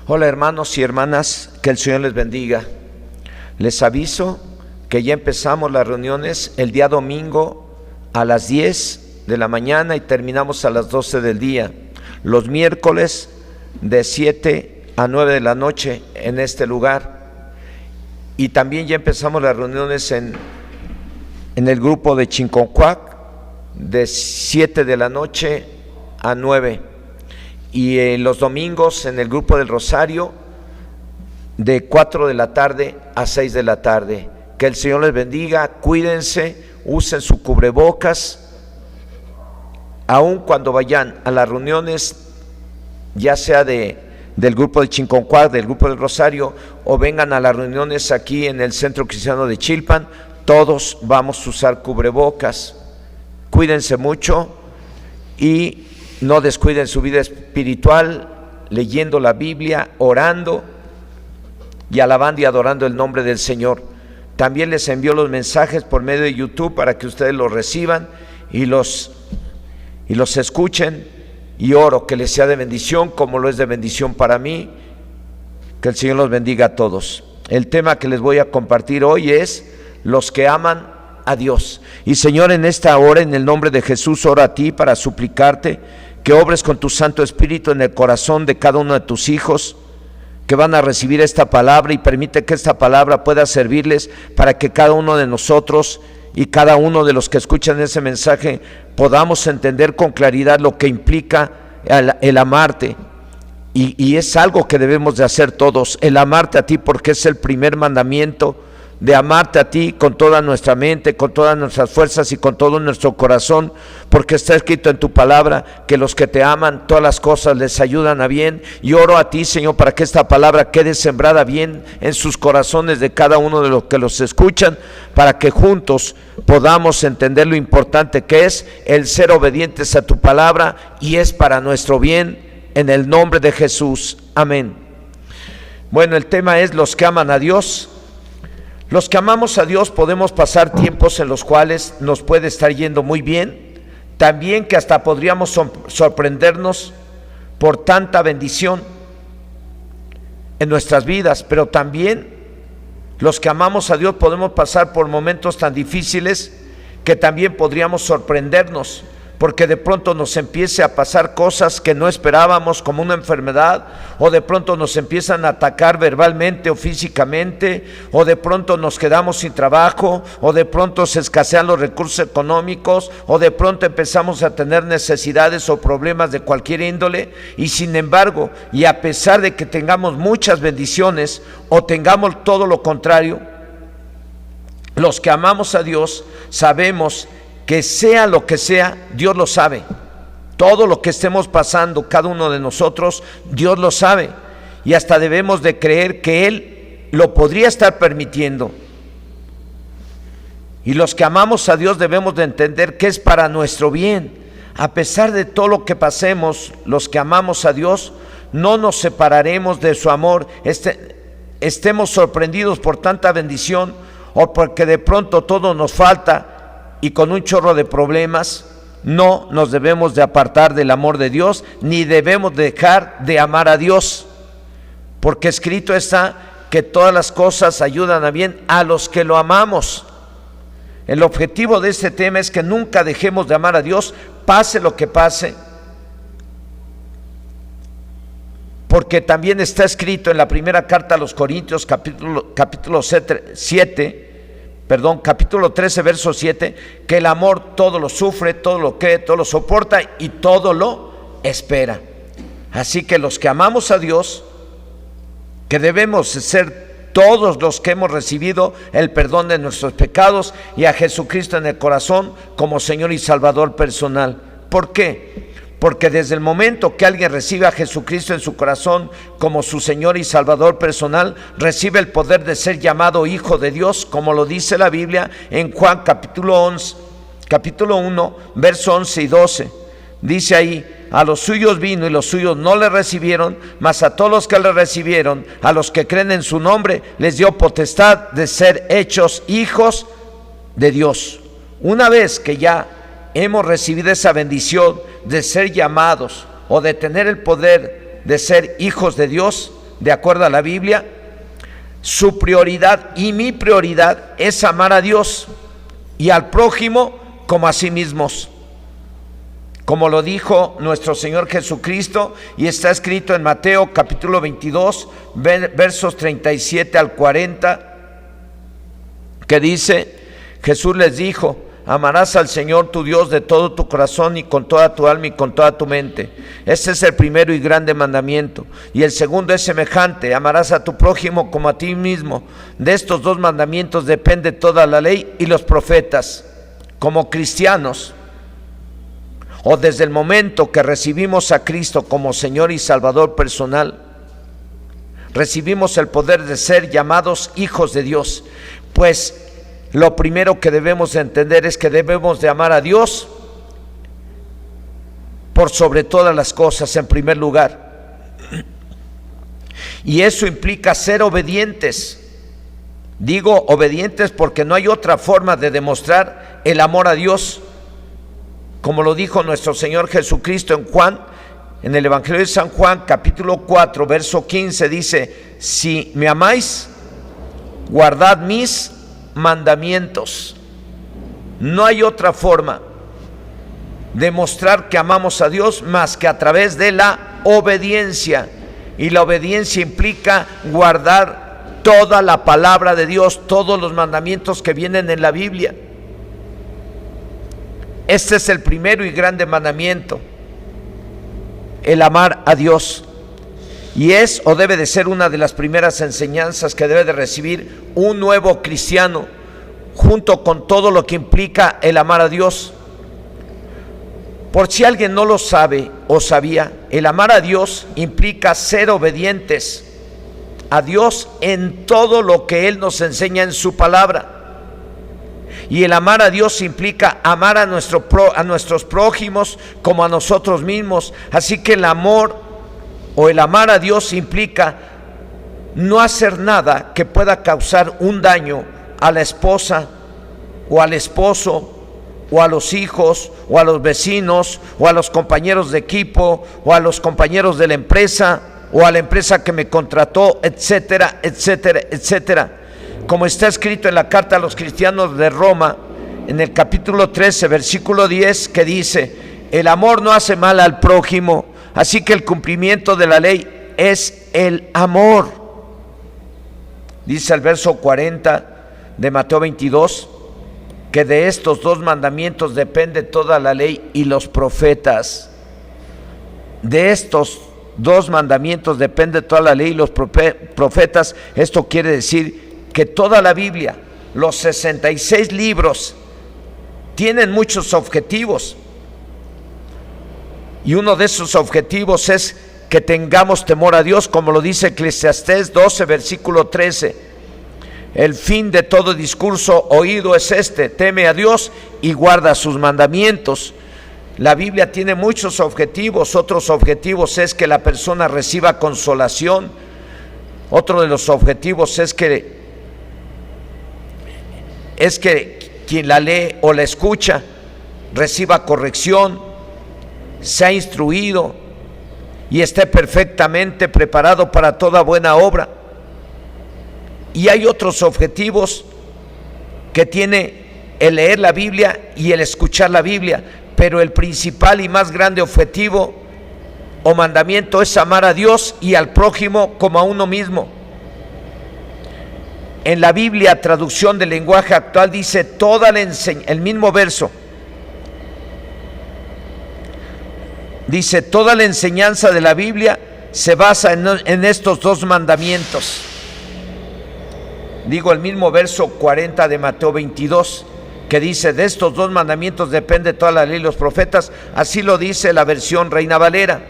Hola hermanos y hermanas, que el Señor les bendiga. Les aviso que ya empezamos las reuniones el día domingo a las 10 de la mañana y terminamos a las 12 del día. Los miércoles de 7 a 9 de la noche en este lugar. Y también ya empezamos las reuniones en el grupo de Chinconcuac de 7 de la noche a 9. Y los domingos en el grupo del Rosario de 4 de la tarde a 6 de la tarde. Que el Señor les bendiga, cuídense, usen su cubrebocas, aun cuando vayan a las reuniones, ya sea del grupo de Chinconcuac, del grupo del Rosario, o vengan a las reuniones aquí en el Centro Cristiano de Chilpan, todos vamos a usar cubrebocas. Cuídense mucho y no descuiden su vida espiritual, leyendo la Biblia, orando y alabando y adorando el nombre del Señor. También les envío los mensajes por medio de YouTube para que ustedes los reciban y los escuchen, y oro que les sea de bendición como lo es de bendición para mí. Que el Señor los bendiga a todos. El tema que les voy a compartir hoy es los que aman a Dios. Y Señor, en esta hora, en el nombre de Jesús, oro a ti para suplicarte que obres con tu Santo Espíritu en el corazón de cada uno de tus hijos que van a recibir esta palabra, y permite que esta palabra pueda servirles para que cada uno de nosotros y cada uno de los que escuchan ese mensaje podamos entender con claridad lo que implica el amarte. Y es algo que debemos de hacer todos, el amarte a ti, porque es el primer mandamiento, de amarte a ti con toda nuestra mente, con todas nuestras fuerzas y con todo nuestro corazón, porque está escrito en tu palabra que los que te aman, todas las cosas les ayudan a bien. Y oro a ti, Señor, para que esta palabra quede sembrada bien en sus corazones de cada uno de los que los escuchan, para que juntos podamos entender lo importante que es el ser obedientes a tu palabra, y es para nuestro bien, en el nombre de Jesús. Amén. Bueno, el tema es los que aman a Dios. Los que amamos a Dios podemos pasar tiempos en los cuales nos puede estar yendo muy bien, también que hasta podríamos sorprendernos por tanta bendición en nuestras vidas, pero también los que amamos a Dios podemos pasar por momentos tan difíciles que también podríamos sorprendernos, porque de pronto nos empiece a pasar cosas que no esperábamos, como una enfermedad, o de pronto nos empiezan a atacar verbalmente o físicamente, o de pronto nos quedamos sin trabajo, o de pronto se escasean los recursos económicos, o de pronto empezamos a tener necesidades o problemas de cualquier índole. Y sin embargo, y a pesar de que tengamos muchas bendiciones o tengamos todo lo contrario, los que amamos a Dios sabemos que sea lo que sea, Dios lo sabe. Todo lo que estemos pasando, cada uno de nosotros, Dios lo sabe. Y hasta debemos de creer que Él lo podría estar permitiendo. Y los que amamos a Dios debemos de entender que es para nuestro bien. A pesar de todo lo que pasemos, los que amamos a Dios, no nos separaremos de su amor. Estemos sorprendidos por tanta bendición, o porque de pronto todo nos falta, y con un chorro de problemas, no nos debemos de apartar del amor de Dios, ni debemos dejar de amar a Dios, porque escrito está que todas las cosas ayudan a bien a los que lo amamos. El objetivo de este tema es que nunca dejemos de amar a Dios, pase lo que pase, porque también está escrito en la primera carta a los Corintios, capítulo 13, verso 7, que el amor todo lo sufre, todo lo cree, todo lo soporta y todo lo espera. Así que los que amamos a Dios, que debemos ser todos los que hemos recibido el perdón de nuestros pecados y a Jesucristo en el corazón como Señor y Salvador personal. ¿Por qué? Porque desde el momento que alguien recibe a Jesucristo en su corazón como su Señor y Salvador personal, recibe el poder de ser llamado hijo de Dios, como lo dice la Biblia en Juan capítulo 1, verso 11 y 12. Dice ahí: a los suyos vino y los suyos no le recibieron, mas a todos los que le recibieron, a los que creen en su nombre, les dio potestad de ser hechos hijos de Dios. Una vez que ya hemos recibido esa bendición de ser llamados o de tener el poder de ser hijos de Dios, de acuerdo a la Biblia, su prioridad y mi prioridad es amar a Dios y al prójimo como a sí mismos, como lo dijo nuestro Señor Jesucristo, y está escrito en Mateo capítulo 22, versos 37 al 40, que dice: Jesús les dijo: amarás al Señor tu Dios de todo tu corazón y con toda tu alma y con toda tu mente. Este es el primero y grande mandamiento. Y el segundo es semejante: amarás a tu prójimo como a ti mismo. De estos dos mandamientos depende toda la ley y los profetas. Como cristianos, o desde el momento que recibimos a Cristo como Señor y Salvador personal, recibimos el poder de ser llamados hijos de Dios. Pues lo primero que debemos de entender es que debemos de amar a Dios por sobre todas las cosas, en primer lugar. Y eso implica ser obedientes. Digo obedientes porque no hay otra forma de demostrar el amor a Dios, como lo dijo nuestro Señor Jesucristo en Juan, en el Evangelio de San Juan, capítulo 4, verso 15, dice: si me amáis, guardad mis mandamientos. No hay otra forma de mostrar que amamos a Dios más que a través de la obediencia, y la obediencia implica guardar toda la palabra de Dios, todos los mandamientos que vienen en la Biblia. Este es el primero y grande mandamiento, el amar a Dios, y es o debe de ser una de las primeras enseñanzas que debe de recibir un nuevo cristiano, junto con todo lo que implica el amar a Dios. Por si alguien no lo sabe o sabía, el amar a Dios implica ser obedientes a Dios en todo lo que Él nos enseña en su palabra. Y el amar a Dios implica amar a nuestros prójimos como a nosotros mismos. Así que el amor o el amar a Dios implica no hacer nada que pueda causar un daño a la esposa o al esposo o a los hijos o a los vecinos o a los compañeros de equipo o a los compañeros de la empresa o a la empresa que me contrató, etcétera, etcétera, etcétera. Como está escrito en la carta a los cristianos de Roma, en el capítulo 13, versículo 10, que dice: el amor no hace mal al prójimo, así que el cumplimiento de la ley es el amor. Dice el verso 40 de Mateo 22, que de estos dos mandamientos depende toda la ley y los profetas. De estos dos mandamientos depende toda la ley y los profetas. Esto quiere decir que toda la Biblia, los 66 libros, tienen muchos objetivos, y uno de esos objetivos es que tengamos temor a Dios, como lo dice Eclesiastés 12, versículo 13: el fin de todo discurso oído es este: teme a Dios y guarda sus mandamientos. La Biblia tiene muchos objetivos. Otros objetivos es que la persona reciba consolación. Otro de los objetivos es que quien la lee o la escucha reciba corrección, sea instruido y esté perfectamente preparado para toda buena obra. Y hay otros objetivos que tiene el leer la Biblia y el escuchar la Biblia, pero el principal y más grande objetivo o mandamiento es amar a Dios y al prójimo como a uno mismo. En la Biblia, traducción del lenguaje actual, dice el mismo verso, dice: toda la enseñanza de la Biblia se basa en estos dos mandamientos. Digo el mismo verso 40 de Mateo 22, que dice: de estos dos mandamientos depende toda la ley y los profetas. Así lo dice la versión Reina Valera,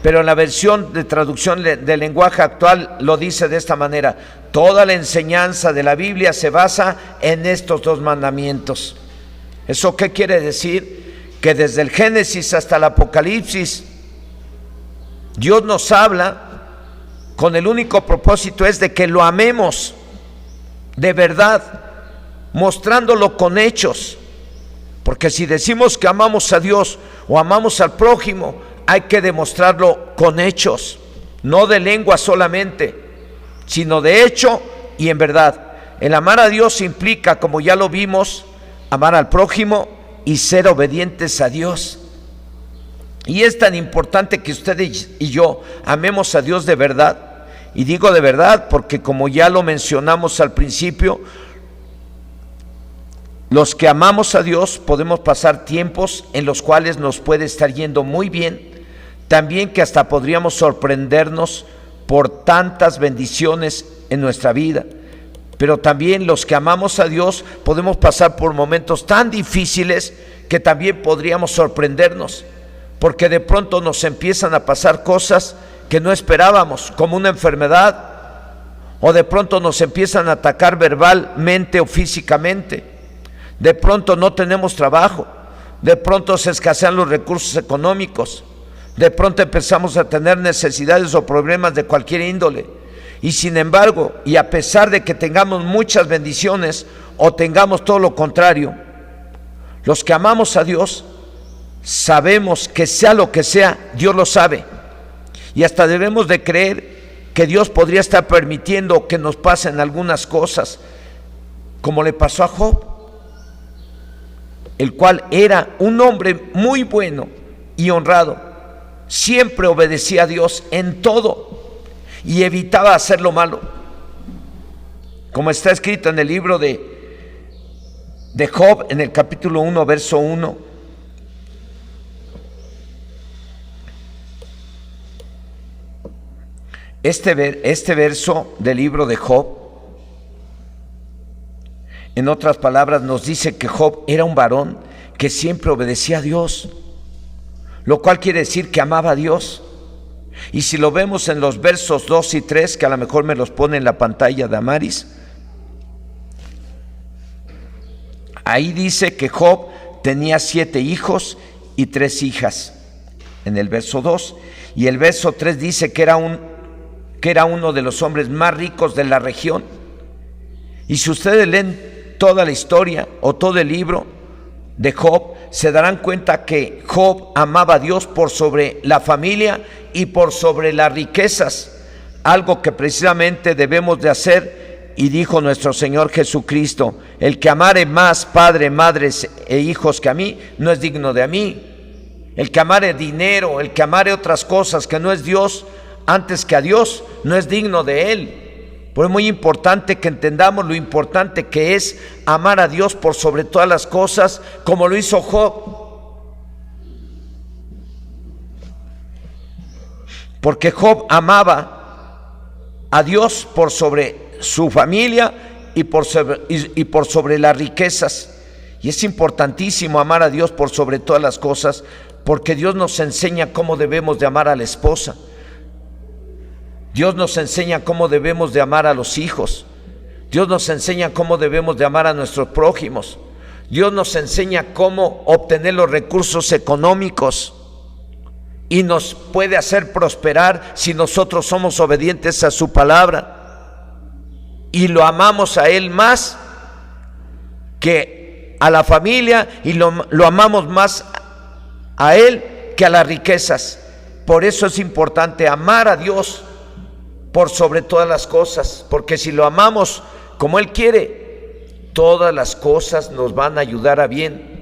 pero en la versión de traducción del lenguaje actual lo dice de esta manera: toda la enseñanza de la Biblia se basa en estos dos mandamientos. ¿Eso qué quiere decir? Que desde el Génesis hasta el Apocalipsis, Dios nos habla con el único propósito es de que lo amemos de verdad, mostrándolo con hechos. Porque si decimos que amamos a Dios o amamos al prójimo, hay que demostrarlo con hechos. no de lengua solamente, sino de hecho y en verdad. El amar a Dios implica, como ya lo vimos, amar al prójimo y ser obedientes a Dios. Y es tan importante que ustedes y yo amemos a Dios de verdad. Y digo de verdad porque, como ya lo mencionamos al principio, los que amamos a Dios podemos pasar tiempos en los cuales nos puede estar yendo muy bien, también que hasta podríamos sorprendernos por tantas bendiciones en nuestra vida. Pero también los que amamos a Dios podemos pasar por momentos tan difíciles que también podríamos sorprendernos, porque de pronto nos empiezan a pasar cosas que no esperábamos, como una enfermedad, o de pronto nos empiezan a atacar verbalmente o físicamente. De pronto no tenemos trabajo, de pronto se escasean los recursos económicos, de pronto empezamos a tener necesidades o problemas de cualquier índole. Y sin embargo, y a pesar de que tengamos muchas bendiciones o tengamos todo lo contrario, los que amamos a Dios sabemos que sea lo que sea, Dios lo sabe. Y hasta debemos de creer que Dios podría estar permitiendo que nos pasen algunas cosas, como le pasó a Job, el cual era un hombre muy bueno y honrado. Siempre obedecía a Dios en todo y evitaba hacer lo malo, como está escrito en el libro de Job, en el capítulo 1, verso 1. Este verso del libro de Job, en otras palabras, nos dice que Job era un varón que siempre obedecía a Dios, lo cual quiere decir que amaba a Dios. Y si lo vemos en los versos 2 y 3, que a lo mejor me los pone en la pantalla de Amaris, ahí dice que Job tenía 7 hijos y 3 hijas, en el verso 2, y el verso 3 dice que era uno de los hombres más ricos de la región. Y si ustedes leen toda la historia o todo el libro de Job, se darán cuenta que Job amaba a Dios por sobre la familia y por sobre las riquezas, algo que precisamente debemos de hacer. Y dijo nuestro Señor Jesucristo: el que amare más padre, madres e hijos que a mí, no es digno de mí. El que amare dinero, el que amare otras cosas que no es Dios antes que a Dios, no es digno de Él. Pero es muy importante que entendamos lo importante que es amar a Dios por sobre todas las cosas, como lo hizo Job. Porque Job amaba a Dios por sobre su familia y por sobre las riquezas. Y es importantísimo amar a Dios por sobre todas las cosas, porque Dios nos enseña cómo debemos de amar a la esposa. Dios nos enseña cómo debemos de amar a los hijos. Dios nos enseña cómo debemos de amar a nuestros prójimos. Dios nos enseña cómo obtener los recursos económicos y nos puede hacer prosperar si nosotros somos obedientes a su palabra y lo amamos a Él más que a la familia, y lo amamos más a Él que a las riquezas. Por eso es importante amar a Dios por sobre todas las cosas, porque si lo amamos como Él quiere, todas las cosas nos van a ayudar a bien.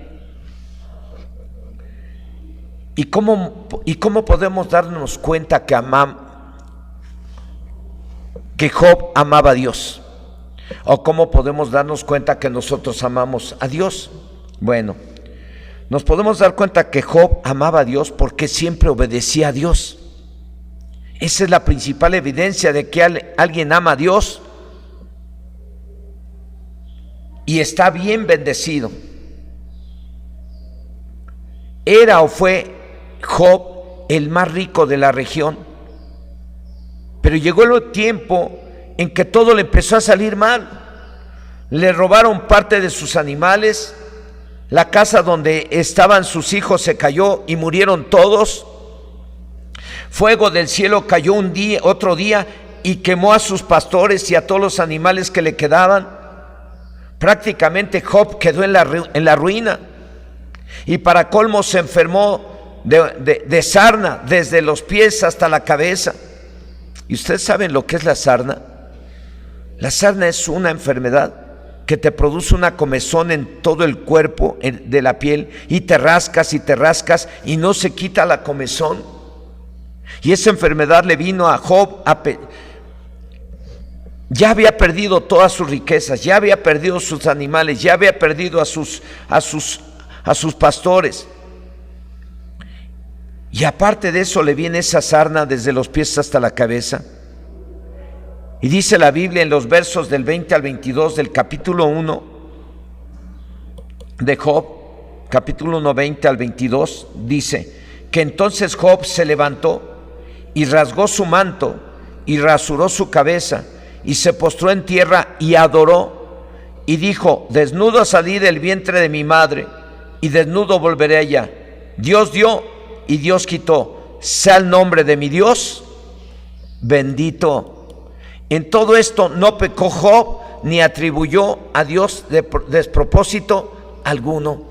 ¿Y cómo podemos darnos cuenta que Job amaba a Dios? ¿O cómo podemos darnos cuenta que nosotros amamos a Dios? Bueno, nos podemos dar cuenta que Job amaba a Dios porque siempre obedecía a Dios. Esa es la principal evidencia de que alguien ama a Dios y está bien bendecido. Era o fue Job el más rico de la región, pero llegó el tiempo en que todo le empezó a salir mal. Le robaron parte de sus animales, la casa donde estaban sus hijos se cayó y murieron todos. Fuego del cielo cayó otro día y quemó a sus pastores y a todos los animales que le quedaban. Prácticamente Job quedó en la ruina, y para colmo se enfermó de sarna desde los pies hasta la cabeza. ¿Y ustedes saben lo que es la sarna? La sarna es una enfermedad que te produce una comezón en todo el cuerpo de la piel, y te rascas y no se quita la comezón. Y esa enfermedad le vino a Job. Ya había perdido todas sus riquezas, ya había perdido sus animales, ya había perdido a sus pastores. Y aparte de eso le viene esa sarna desde los pies hasta la cabeza. Y dice la Biblia en los versos del 20 al 22 del capítulo 1 de Job, capítulo 1, 20 al 22, dice que entonces Job se levantó y rasgó su manto y rasuró su cabeza y se postró en tierra y adoró y dijo: desnudo salí del vientre de mi madre y desnudo volveré allá. Dios dio y Dios quitó, sea el nombre de mi Dios bendito. En todo esto no pecó Job ni atribuyó a Dios despropósito alguno.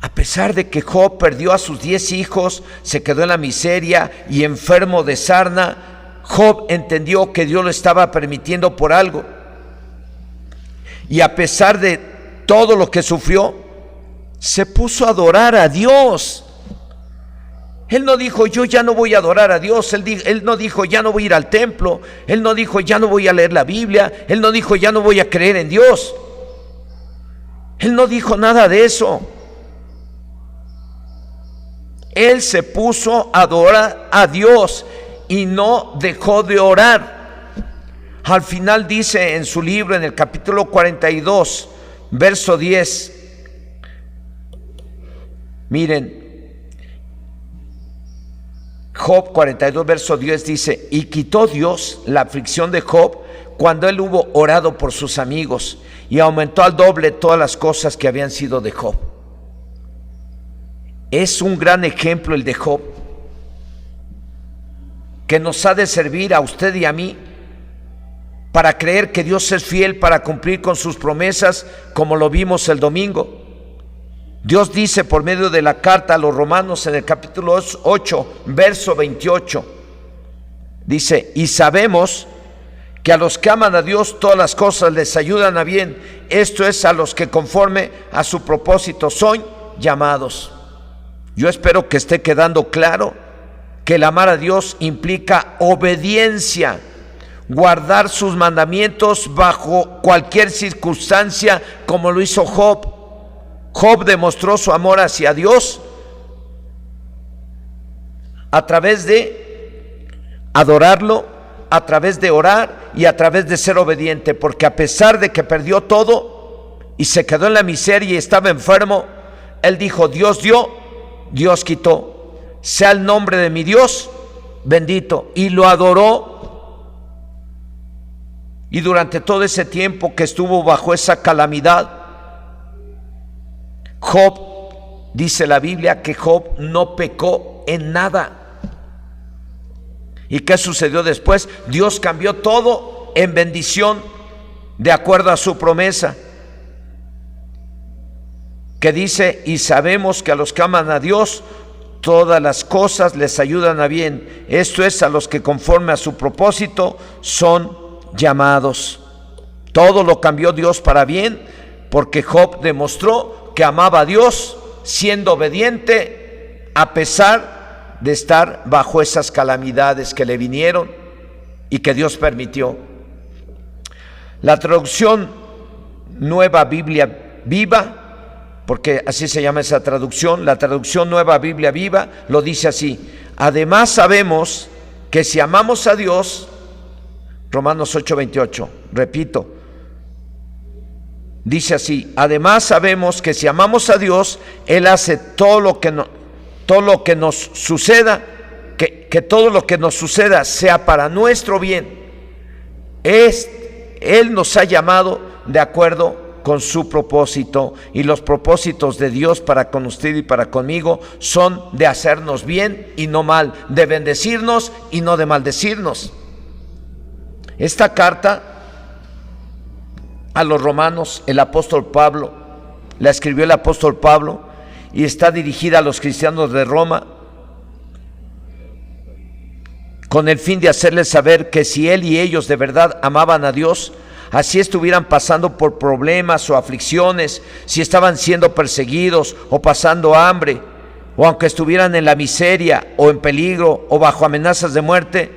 A pesar de que Job perdió a sus 10 hijos, se quedó en la miseria y enfermo de sarna, Job entendió que Dios lo estaba permitiendo por algo. Y a pesar de todo lo que sufrió, se puso a adorar a Dios. Él no dijo: yo ya no voy a adorar a Dios. Él no dijo: ya no voy a ir al templo. Él no dijo: ya no voy a leer la Biblia. Él no dijo: ya no voy a creer en Dios. Él no dijo nada de eso. Él se puso a adorar a Dios y no dejó de orar. Al final dice en su libro, en el capítulo 42, verso 10, miren, Job 42, verso 10 dice: y quitó Dios la aflicción de Job cuando él hubo orado por sus amigos, y aumentó al doble todas las cosas que habían sido de Job. Es un gran ejemplo el de Job, que nos ha de servir a usted y a mí para creer que Dios es fiel para cumplir con sus promesas, como lo vimos el domingo. Dios dice por medio de la carta a los Romanos en el capítulo 8, verso 28, dice: y sabemos que a los que aman a Dios todas las cosas les ayudan a bien, esto es, a los que conforme a su propósito son llamados. Yo espero que esté quedando claro que el amar a Dios implica obediencia, guardar sus mandamientos bajo cualquier circunstancia, como lo hizo Job. Job demostró su amor hacia Dios a través de adorarlo, a través de orar y a través de ser obediente, porque a pesar de que perdió todo y se quedó en la miseria y estaba enfermo, él dijo: Dios dio, Dios quitó, sea el nombre de mi Dios bendito, y lo adoró. Y durante todo ese tiempo que estuvo bajo esa calamidad, Job, dice la Biblia, que Job no pecó en nada. ¿Y qué sucedió después? Dios cambió todo en bendición, de acuerdo a su promesa, que dice: y sabemos que a los que aman a Dios todas las cosas les ayudan a bien, esto es, a los que conforme a su propósito son llamados. Todo lo cambió Dios para bien, porque Job demostró que amaba a Dios siendo obediente, a pesar de estar bajo esas calamidades que le vinieron y que Dios permitió. La traducción Nueva Biblia Viva, porque así se llama esa traducción, la traducción Nueva Biblia Viva lo dice así: además sabemos que si amamos a Dios, Romanos 8:28, repito, dice así: además sabemos que si amamos a Dios, Él hace todo lo que nos suceda, que todo lo que nos suceda sea para nuestro bien. Él nos ha llamado de acuerdo con su propósito, y los propósitos de Dios para con usted y para conmigo son de hacernos bien y no mal, de bendecirnos y no de maldecirnos. Esta carta a los romanos, el apóstol Pablo la escribió, el apóstol Pablo, y está dirigida a los cristianos de Roma, con el fin de hacerles saber que si él y ellos de verdad amaban a Dios, así estuvieran pasando por problemas o aflicciones, si estaban siendo perseguidos o pasando hambre, o aunque estuvieran en la miseria o en peligro o bajo amenazas de muerte,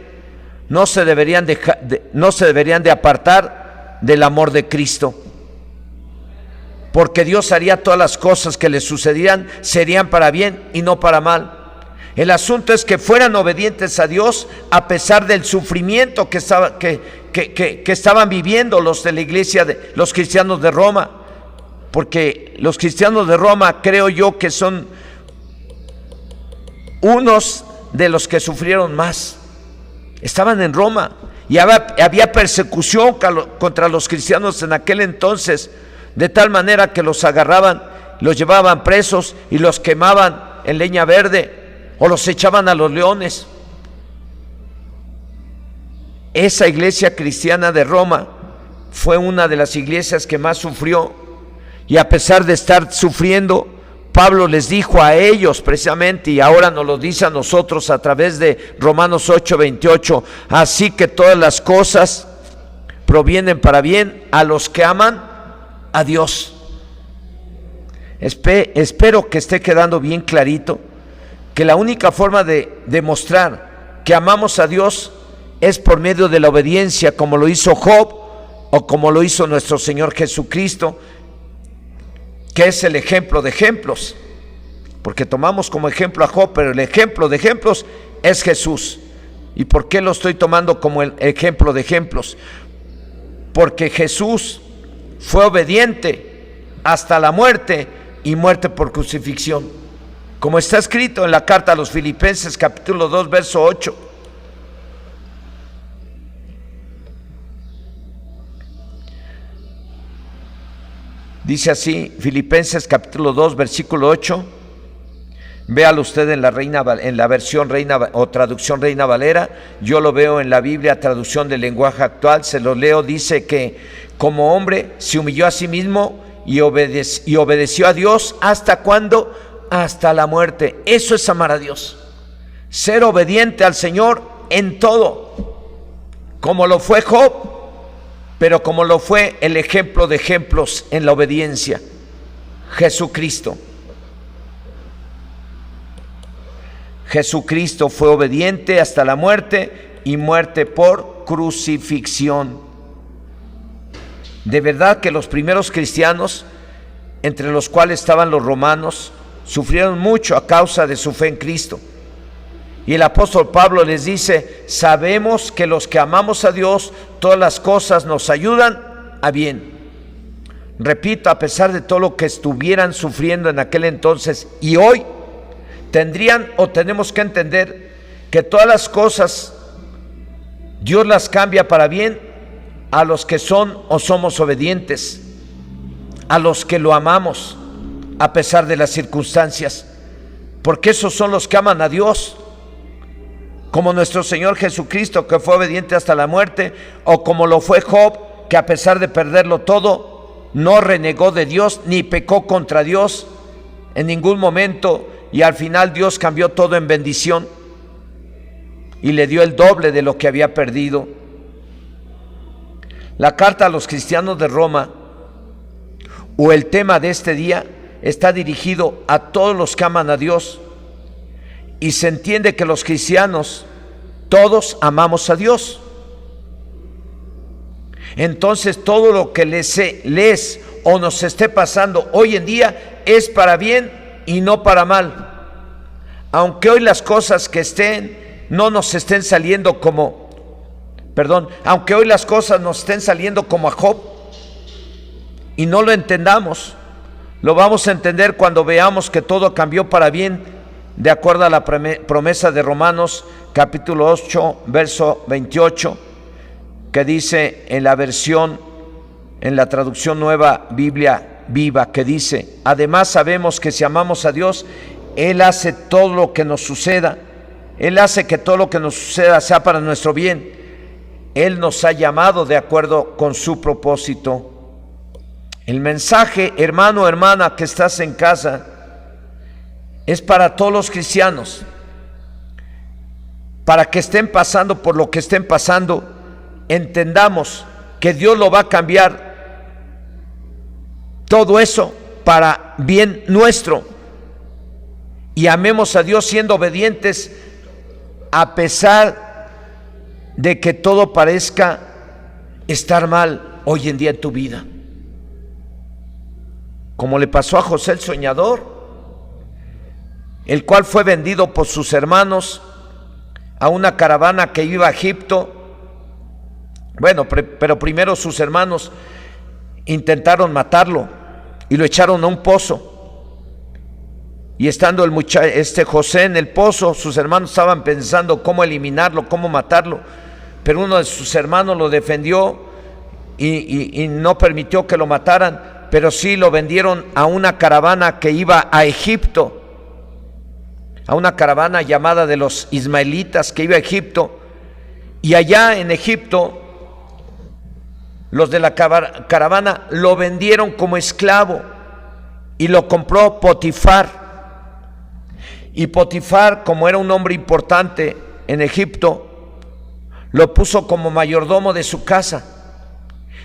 no se deberían de apartar del amor de Cristo, porque Dios haría todas las cosas que les sucedieran, serían para bien y no para mal. El asunto es que fueran obedientes a Dios a pesar del sufrimiento que estaban viviendo los de la iglesia, los cristianos de Roma, porque los cristianos de Roma creo yo que son unos de los que sufrieron más. Estaban en Roma y había persecución contra los cristianos en aquel entonces, de tal manera que los agarraban, los llevaban presos y los quemaban en leña verde o los echaban a los leones. Esa iglesia cristiana de Roma fue una de las iglesias que más sufrió, y a pesar de estar sufriendo, Pablo les dijo a ellos precisamente, y ahora nos lo dice a nosotros a través de Romanos 8:28, así que todas las cosas provienen para bien a los que aman a Dios. Espero que esté quedando bien clarito que la única forma de demostrar que amamos a Dios es por medio de la obediencia, como lo hizo Job o como lo hizo nuestro Señor Jesucristo, que es el ejemplo de ejemplos, porque tomamos como ejemplo a Job, pero el ejemplo de ejemplos es Jesús. ¿Y por qué lo estoy tomando como el ejemplo de ejemplos? Porque Jesús fue obediente hasta la muerte, y muerte por crucifixión, como está escrito en la carta a los Filipenses capítulo 2 verso 8. Dice así, Filipenses capítulo 2 versículo 8. Véalo usted en la versión Reina o traducción Reina Valera. Yo lo veo en la Biblia, traducción del lenguaje actual. Se lo leo. Dice que como hombre se humilló a sí mismo y obedeció a Dios. ¿Hasta cuándo? Hasta la muerte. Eso es amar a Dios, ser obediente al Señor en todo, como lo fue Job, pero como lo fue el ejemplo de ejemplos en la obediencia, Jesucristo. Jesucristo fue obediente hasta la muerte, y muerte por crucifixión. De verdad que los primeros cristianos, entre los cuales estaban los romanos, sufrieron mucho a causa de su fe en Cristo. Y el apóstol Pablo les dice: sabemos que los que amamos a Dios, todas las cosas nos ayudan a bien. Repito, a pesar de todo lo que estuvieran sufriendo en aquel entonces y hoy, tendrían o tenemos que entender que todas las cosas Dios las cambia para bien a los que son o somos obedientes, a los que lo amamos a pesar de las circunstancias, porque esos son los que aman a Dios, como nuestro Señor Jesucristo, que fue obediente hasta la muerte, o como lo fue Job, que a pesar de perderlo todo, no renegó de Dios ni pecó contra Dios en ningún momento, y al final Dios cambió todo en bendición y le dio el doble de lo que había perdido. La carta a los cristianos de Roma, o el tema de este día, está dirigido a todos los que aman a Dios, y se entiende que los cristianos todos amamos a Dios. Entonces todo lo que les o nos esté pasando hoy en día es para bien y no para mal. Aunque hoy las cosas que no nos estén saliendo aunque hoy las cosas nos estén saliendo como a Job y no lo entendamos, lo vamos a entender cuando veamos que todo cambió para bien, de acuerdo a la promesa de Romanos capítulo 8 verso 28, que dice en la traducción Nueva Biblia Viva, que dice: además sabemos que si amamos a Dios, Él hace todo lo que nos suceda, Él hace que todo lo que nos suceda sea para nuestro bien. Él nos ha llamado de acuerdo con su propósito. El mensaje, hermano o hermana que estás en casa, es para todos los cristianos. para que estén pasando por lo que estén pasando, entendamos que Dios lo va a cambiar todo eso para bien nuestro, y amemos a Dios siendo obedientes a pesar de que todo parezca estar mal hoy en día en tu vida, como le pasó a José el soñador, el cual fue vendido por sus hermanos a una caravana que iba a Egipto. Bueno, pero primero sus hermanos intentaron matarlo y lo echaron a un pozo. Y estando José en el pozo, sus hermanos estaban pensando cómo eliminarlo, cómo matarlo, pero uno de sus hermanos lo defendió y no permitió que lo mataran, pero sí lo vendieron a una caravana que iba a Egipto, a una caravana llamada de los ismaelitas que iba a Egipto. Y allá en Egipto los de la caravana lo vendieron como esclavo y lo compró Potifar. Y Potifar, como era un hombre importante en Egipto, lo puso como mayordomo de su casa.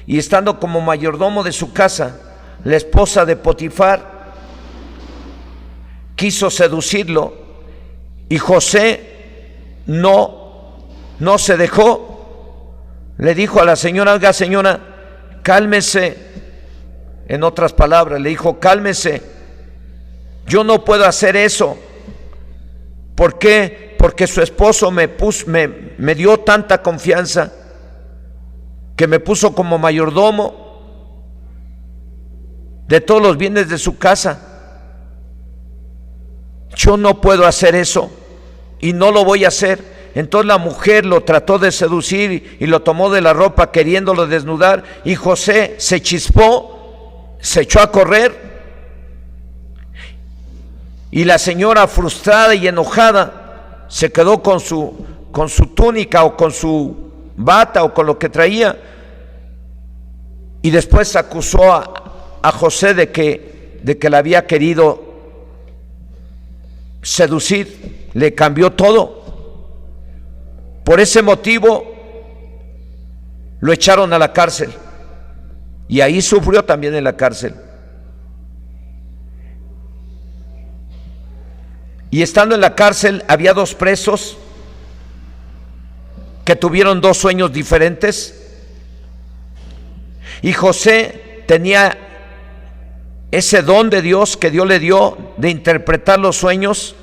Y estando como mayordomo de su casa, la esposa de Potifar quiso seducirlo, y José no se dejó. Le dijo a la señora: oiga, señora, cálmese. En otras palabras, le dijo: cálmese, yo no puedo hacer eso. ¿Por qué? Porque su esposo me dio tanta confianza que me puso como mayordomo de todos los bienes de su casa. Yo no puedo hacer eso y no lo voy a hacer. Entonces la mujer lo trató de seducir y lo tomó de la ropa queriéndolo desnudar, y José se chispó, se echó a correr. Y la señora, frustrada y enojada, se quedó con su túnica o con su bata o con lo que traía, y después acusó a José de que la había querido seducir. Le cambió todo. Por ese motivo lo echaron a la cárcel, y ahí sufrió también en la cárcel. Y estando en la cárcel había dos presos que tuvieron dos sueños diferentes, y José tenía ese don de Dios que Dios le dio de interpretar los sueños,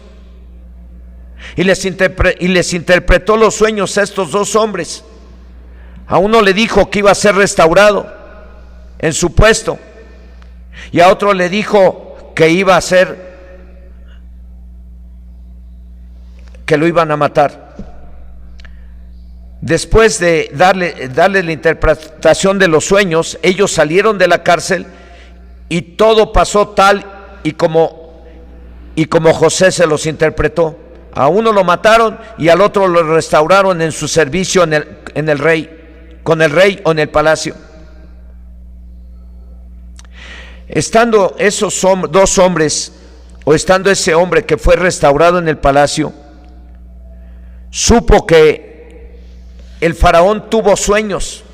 y les interpretó los sueños a estos dos hombres. A uno le dijo que iba a ser restaurado en su puesto, y a otro le dijo que iba a ser, que lo iban a matar. Después de darle la interpretación de los sueños, ellos salieron de la cárcel, y todo pasó tal y como José se los interpretó. A uno lo mataron y al otro lo restauraron en su servicio con el rey o en el palacio. Estando esos dos hombres, o estando ese hombre que fue restaurado en el palacio, supo que el faraón tuvo sueños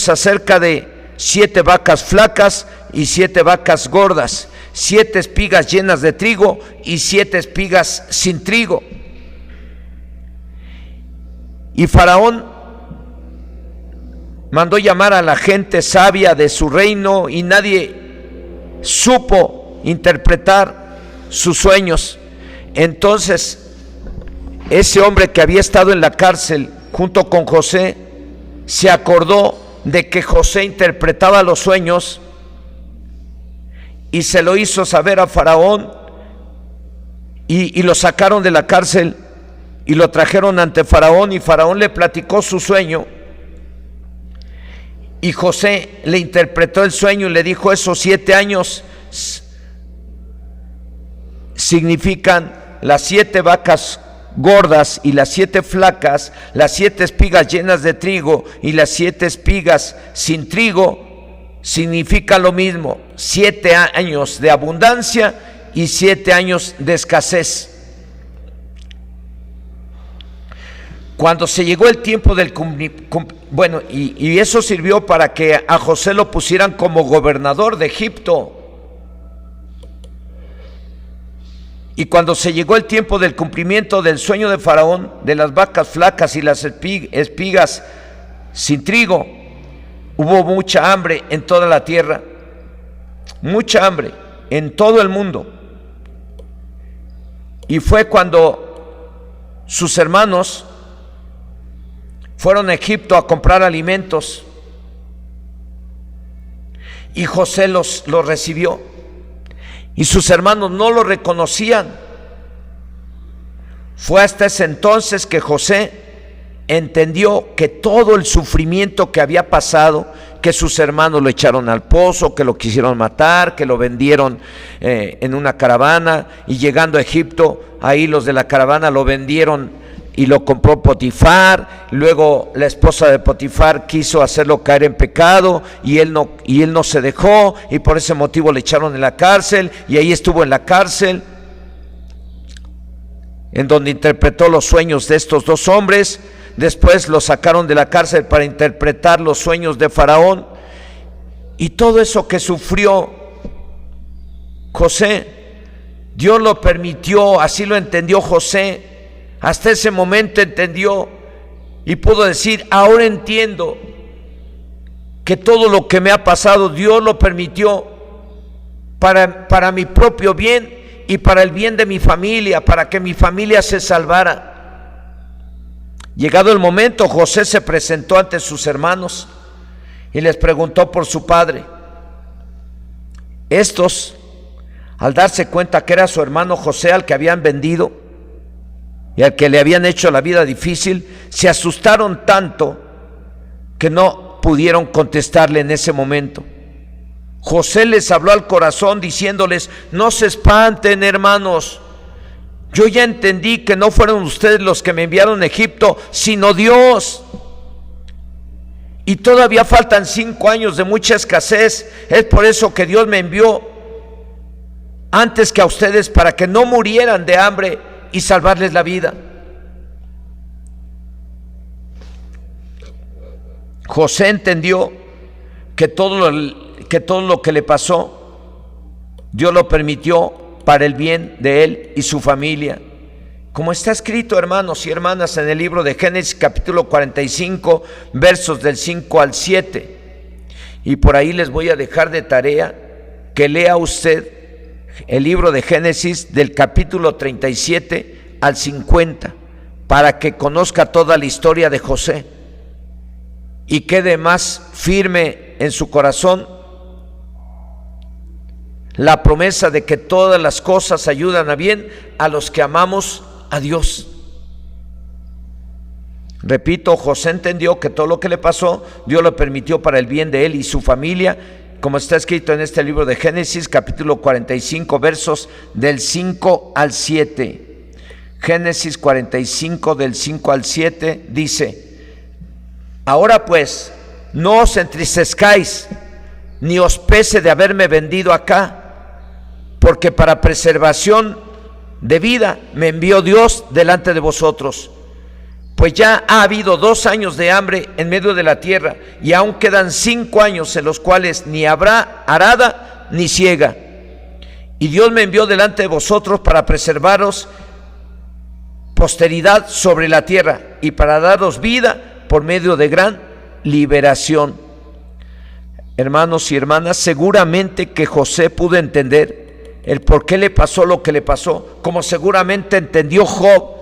acerca de 7 vacas flacas y 7 vacas gordas, 7 espigas llenas de trigo y 7 espigas sin trigo. Y Faraón mandó llamar a la gente sabia de su reino, y nadie supo interpretar sus sueños. Entonces ese hombre que había estado en la cárcel junto con José se acordó de que José interpretaba los sueños, y se lo hizo saber a Faraón, y lo sacaron de la cárcel y lo trajeron ante Faraón, y Faraón le platicó su sueño, y José le interpretó el sueño y le dijo: esos 7 años significan las 7 vacas gordas y las 7 flacas, las 7 espigas llenas de trigo y las 7 espigas sin trigo, significa lo mismo: 7 años de abundancia y 7 años de escasez. Cuando se llegó el tiempo del bueno, y eso sirvió para que a José lo pusieran como gobernador de Egipto. Y cuando se llegó el tiempo del cumplimiento del sueño de Faraón, de las vacas flacas y las espigas sin trigo, hubo mucha hambre en toda la tierra, mucha hambre en todo el mundo. Y fue cuando sus hermanos fueron a Egipto a comprar alimentos y José los recibió. Y sus hermanos no lo reconocían. Fue hasta ese entonces que José entendió que todo el sufrimiento que había pasado, que sus hermanos lo echaron al pozo, que lo quisieron matar, que lo vendieron en una caravana, y llegando a Egipto, ahí los de la caravana lo vendieron y lo compró Potifar. Luego la esposa de Potifar quiso hacerlo caer en pecado y él no se dejó, y por ese motivo le echaron en la cárcel, y ahí estuvo en la cárcel, en donde interpretó los sueños de estos dos hombres. Después lo sacaron de la cárcel para interpretar los sueños de Faraón. Y todo eso que sufrió José, Dios lo permitió, así lo entendió José. Hasta ese momento entendió y pudo decir: ahora entiendo que todo lo que me ha pasado Dios lo permitió para mi propio bien y para el bien de mi familia, para que mi familia se salvara. Llegado el momento, José se presentó ante sus hermanos y les preguntó por su padre. Estos, al darse cuenta que era su hermano José al que habían vendido y al que le habían hecho la vida difícil, se asustaron tanto que no pudieron contestarle en ese momento. José les habló al corazón diciéndoles: no se espanten, hermanos, yo ya entendí que no fueron ustedes los que me enviaron a Egipto, sino Dios. Y todavía faltan 5 años de mucha escasez. Es por eso que Dios me envió antes que a ustedes, para que no murieran de hambre y salvarles la vida. José entendió que todo lo que le pasó, Dios lo permitió para el bien de él y su familia. Como está escrito, hermanos y hermanas, en el libro de Génesis capítulo 45, versos del 5 al 7. Y por ahí les voy a dejar de tarea que lea usted el libro de Génesis del capítulo 37 al 50, para que conozca toda la historia de José y quede más firme en su corazón la promesa de que todas las cosas ayudan a bien a los que amamos a Dios. Repito, José entendió que todo lo que le pasó, Dios lo permitió para el bien de él y su familia, como está escrito en este libro de Génesis, capítulo 45, versos del 5 al 7. Génesis 45, del 5 al 7, dice: ahora pues, no os entristezcáis, ni os pese de haberme vendido acá, porque para preservación de vida me envió Dios delante de vosotros. Pues ya ha habido 2 años de hambre en medio de la tierra, y aún quedan 5 años en los cuales ni habrá arada ni siega. Y Dios me envió delante de vosotros para preservaros posteridad sobre la tierra, y para daros vida por medio de gran liberación. Hermanos y hermanas, seguramente que José pudo entender el por qué le pasó lo que le pasó, como seguramente entendió Job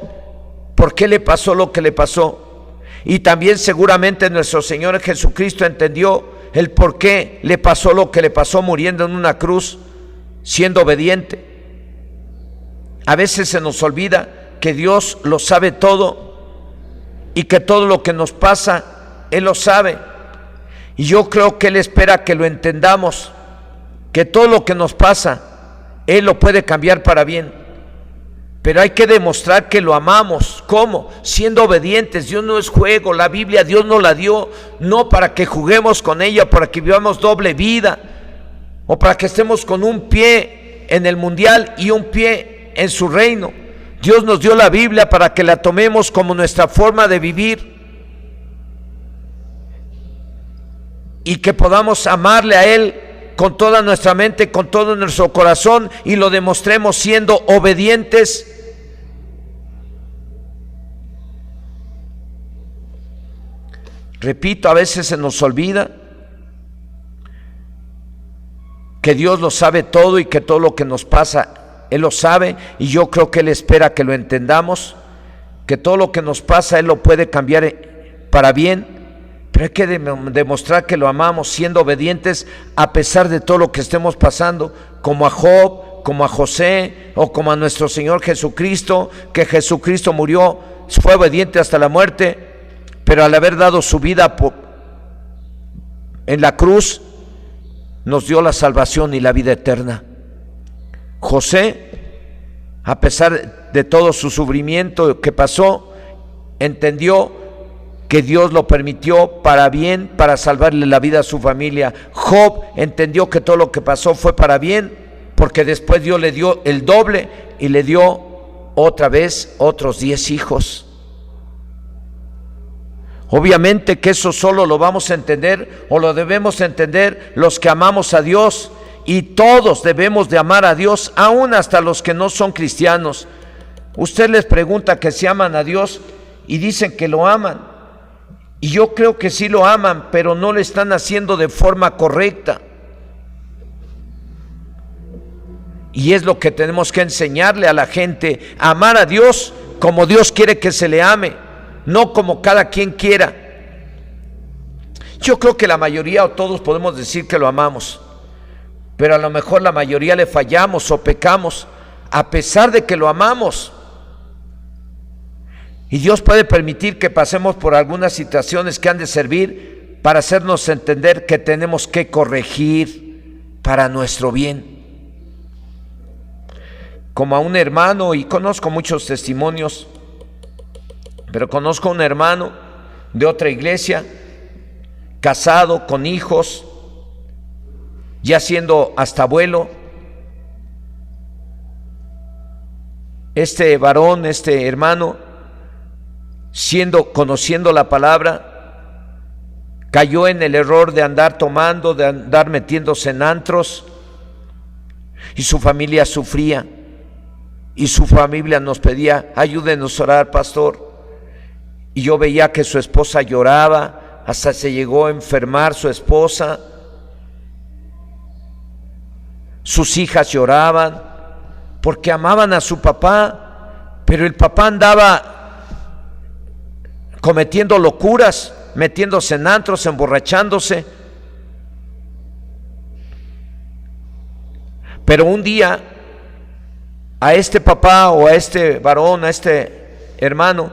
por qué le pasó lo que le pasó, y también seguramente nuestro Señor Jesucristo entendió el por qué le pasó lo que le pasó, muriendo en una cruz, siendo obediente. A veces se nos olvida que Dios lo sabe todo y que todo lo que nos pasa Él lo sabe, y yo creo que Él espera que lo entendamos, que todo lo que nos pasa Él lo puede cambiar para bien. Pero hay que demostrar que lo amamos. ¿Cómo? Siendo obedientes. Dios no es juego. La Biblia Dios nos la dio no para que juguemos con ella, para que vivamos doble vida, o para que estemos con un pie en el mundial y un pie en su reino. Dios nos dio la Biblia para que la tomemos como nuestra forma de vivir y que podamos amarle a Él con toda nuestra mente, con todo nuestro corazón, y lo demostremos siendo obedientes. Repito, a veces se nos olvida que Dios lo sabe todo y que todo lo que nos pasa Él lo sabe, y yo creo que Él espera que lo entendamos, que todo lo que nos pasa Él lo puede cambiar para bien, pero hay que demostrar que lo amamos siendo obedientes a pesar de todo lo que estemos pasando, como a Job, como a José o como a nuestro Señor Jesucristo, que Jesucristo murió, fue obediente hasta la muerte, pero al haber dado su vida en la cruz, nos dio la salvación y la vida eterna. José, a pesar de todo su sufrimiento que pasó, entendió que Dios lo permitió para bien, para salvarle la vida a su familia. Job entendió que todo lo que pasó fue para bien, porque después Dios le dio el doble y le dio otra vez otros 10 hijos. Obviamente que eso solo lo vamos a entender, o lo debemos entender los que amamos a Dios, y todos debemos de amar a Dios, aún hasta los que no son cristianos. Usted les pregunta que si aman a Dios y dicen que lo aman, y yo creo que sí lo aman, pero no lo están haciendo de forma correcta. Y es lo que tenemos que enseñarle a la gente: a amar a Dios como Dios quiere que se le ame, no como cada quien quiera. Yo creo que la mayoría o todos podemos decir que lo amamos, pero a lo mejor la mayoría le fallamos o pecamos a pesar de que lo amamos. Y Dios puede permitir que pasemos por algunas situaciones que han de servir para hacernos entender que tenemos que corregir para nuestro bien. Como a un hermano, y conozco muchos testimonios, pero conozco a un hermano de otra iglesia, casado, con hijos, ya siendo hasta abuelo. Este varón, este hermano, conociendo la palabra, cayó en el error de andar tomando, de andar metiéndose en antros, y su familia sufría, y su familia nos pedía: ayúdenos a orar, pastor. Y yo veía que su esposa lloraba, hasta se llegó a enfermar su esposa, sus hijas lloraban porque amaban a su papá, pero el papá andaba cometiendo locuras, metiéndose en antros, emborrachándose. Pero un día a este papá, o a este varón, a este hermano,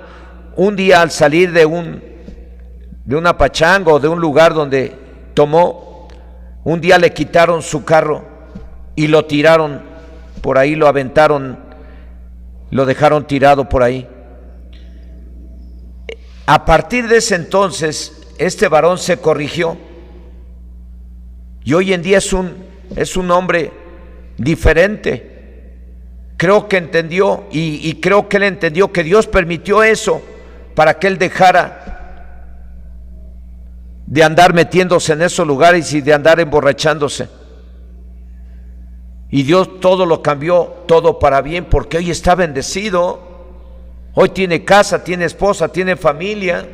un día al salir de una pachanga o de un lugar donde tomó, un día le quitaron su carro y lo tiraron por ahí, lo aventaron, lo dejaron tirado por ahí. A partir de ese entonces, este varón se corrigió y hoy en día es un hombre diferente. Creo que entendió, y creo que él entendió que Dios permitió eso para que él dejara de andar metiéndose en esos lugares y de andar emborrachándose. Y Dios todo lo cambió, todo para bien, porque hoy está bendecido. Hoy tiene casa, tiene esposa, tiene familia.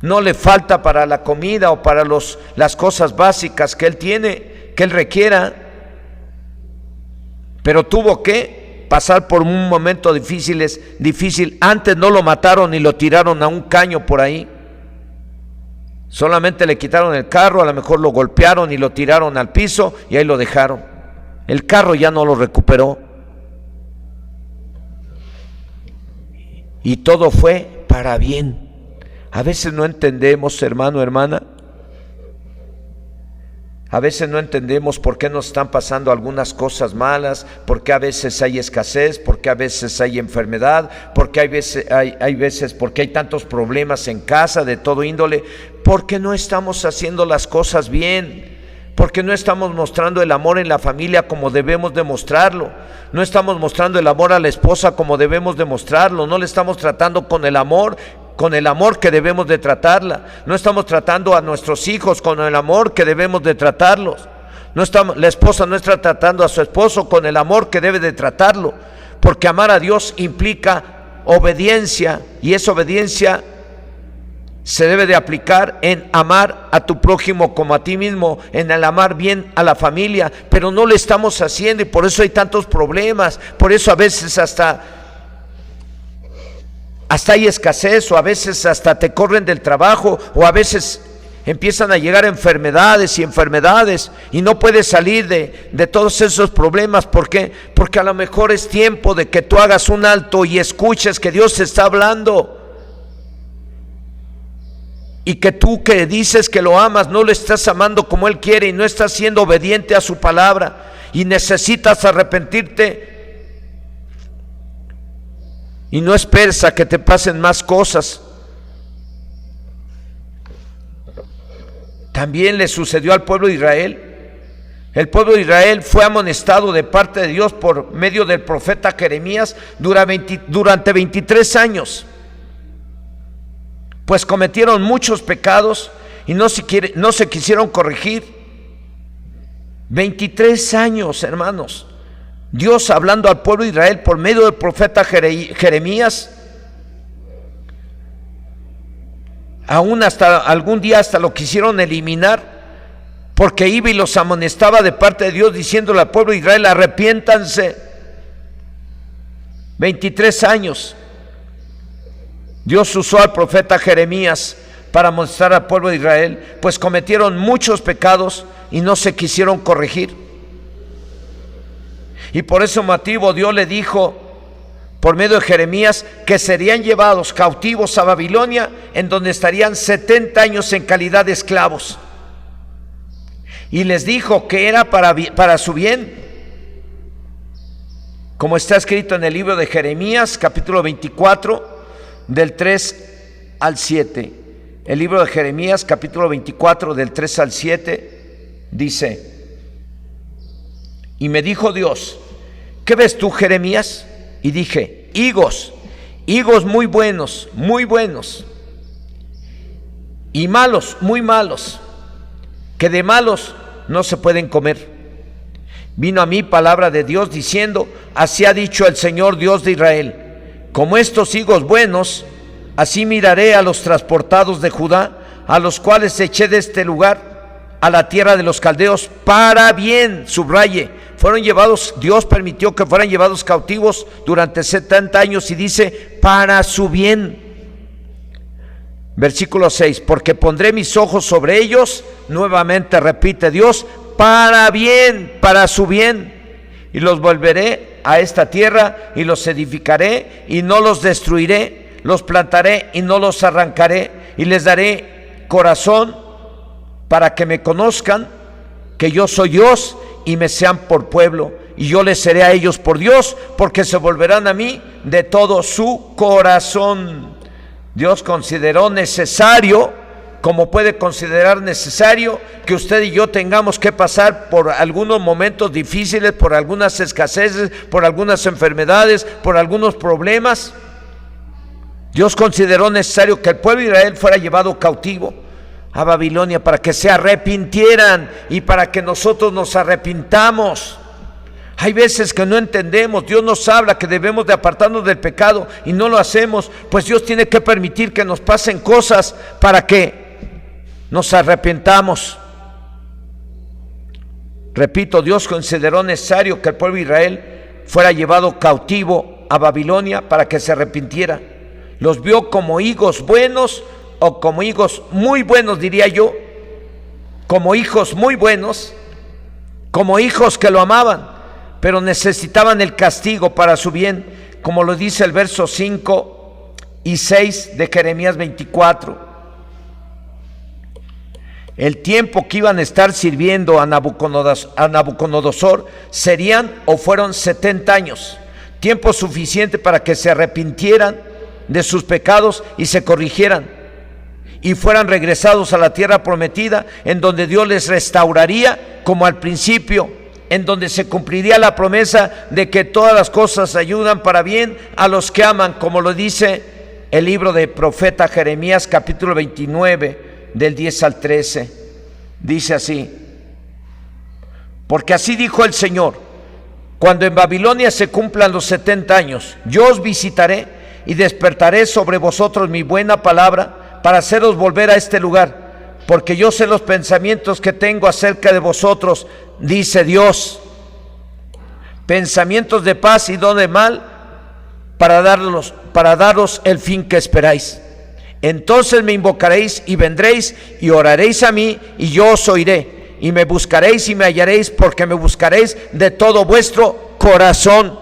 No le falta para la comida o para las cosas básicas que él tiene, que él requiera. Pero tuvo que pasar por un momento difícil. Antes no lo mataron y lo tiraron a un caño por ahí. Solamente le quitaron el carro, a lo mejor lo golpearon y lo tiraron al piso y ahí lo dejaron. El carro ya no lo recuperó. Y todo fue para bien. A veces no entendemos, hermano, hermana. A veces no entendemos por qué nos están pasando algunas cosas malas, por qué a veces hay escasez, por qué a veces hay enfermedad, por qué hay veces porque hay tantos problemas en casa de todo índole, porque no estamos haciendo las cosas bien, Porque no estamos mostrando el amor en la familia como debemos demostrarlo. No estamos mostrando el amor a la esposa como debemos demostrarlo. No le estamos tratando con el amor que debemos de tratarla. No estamos tratando a nuestros hijos con el amor que debemos de tratarlos. La esposa no está tratando a su esposo con el amor que debe de tratarlo. Porque amar a Dios implica obediencia, y esa obediencia se debe de aplicar en amar a tu prójimo como a ti mismo, en el amar bien a la familia, pero no lo estamos haciendo y por eso hay tantos problemas. Por eso a veces hasta hay escasez, o a veces hasta te corren del trabajo, o a veces empiezan a llegar enfermedades y no puedes salir de todos esos problemas. ¿Por qué? Porque a lo mejor es tiempo de que tú hagas un alto y escuches que Dios te está hablando. Y que tú, que dices que lo amas, no lo estás amando como Él quiere y no estás siendo obediente a su palabra, y necesitas arrepentirte. Y no esperes a que te pasen más cosas. También le sucedió al pueblo de Israel. El pueblo de Israel fue amonestado de parte de Dios por medio del profeta Jeremías durante 23 años. Pues cometieron muchos pecados y no se quisieron corregir. 23 años, hermanos. Dios hablando al pueblo de Israel por medio del profeta Jeremías. Aún hasta algún día hasta lo quisieron eliminar, porque iba y los amonestaba de parte de Dios, diciéndole al pueblo de Israel: arrepiéntanse. 23 años. Dios usó al profeta Jeremías para mostrar al pueblo de Israel, pues cometieron muchos pecados y no se quisieron corregir. Y por ese motivo Dios le dijo por medio de Jeremías que serían llevados cautivos a Babilonia, en donde estarían 70 años en calidad de esclavos. Y les dijo que era para su bien, como está escrito en el libro de Jeremías, capítulo 24, del 3 al 7. El libro de Jeremías, capítulo 24, del 3 al 7, dice: y me dijo Dios: ¿qué ves tú, Jeremías? Y dije: higos muy buenos, y malos, muy malos, que de malos no se pueden comer. Vino a mí palabra de Dios diciendo: así ha dicho el Señor Dios de Israel: como estos higos buenos, así miraré a los transportados de Judá, a los cuales eché de este lugar a la tierra de los caldeos para bien. Subraye, fueron llevados, Dios permitió que fueran llevados cautivos durante 70 años y dice: para su bien. Versículo 6: porque pondré mis ojos sobre ellos, nuevamente repite Dios, para bien, para su bien, y los volveré a esta tierra y los edificaré y no los destruiré, los plantaré y no los arrancaré, y les daré corazón para que me conozcan que yo soy Dios y me sean por pueblo, y yo les seré a ellos por Dios, porque se volverán a mí de todo su corazón. Dios consideró necesario, como puede considerar necesario, que usted y yo tengamos que pasar por algunos momentos difíciles, por algunas escaseces, por algunas enfermedades, por algunos problemas. Dios consideró necesario que el pueblo de Israel fuera llevado cautivo a Babilonia para que se arrepintieran y para que nosotros nos arrepintamos. Hay veces que no entendemos. Dios nos habla que debemos de apartarnos del pecado y no lo hacemos. Pues Dios tiene que permitir que nos pasen cosas para que nos arrepintamos. Repito, Dios consideró necesario que el pueblo de Israel fuera llevado cautivo a Babilonia para que se arrepintiera. Los vio como higos buenos, o como higos muy buenos, diría yo, como hijos muy buenos, como hijos que lo amaban, pero necesitaban el castigo para su bien, como lo dice el verso 5 y 6 de Jeremías 24. El tiempo que iban a estar sirviendo a Nabucodonosor serían o fueron 70 años, tiempo suficiente para que se arrepintieran de sus pecados y se corrigieran. y fueran regresados a la tierra prometida, en donde Dios les restauraría como al principio, en donde se cumpliría la promesa de que todas las cosas ayudan para bien a los que aman, como lo dice el libro de profeta Jeremías, capítulo 29, del 10 al 13. Dice así: porque así dijo el Señor, cuando en Babilonia se cumplan los 70 años, yo os visitaré y despertaré sobre vosotros mi buena palabra para haceros volver a este lugar, porque yo sé los pensamientos que tengo acerca de vosotros, dice Dios, pensamientos de paz y no de mal, para daros el fin que esperáis. Entonces me invocaréis y vendréis y oraréis a mí, y yo os oiré, y me buscaréis y me hallaréis, porque me buscaréis de todo vuestro corazón.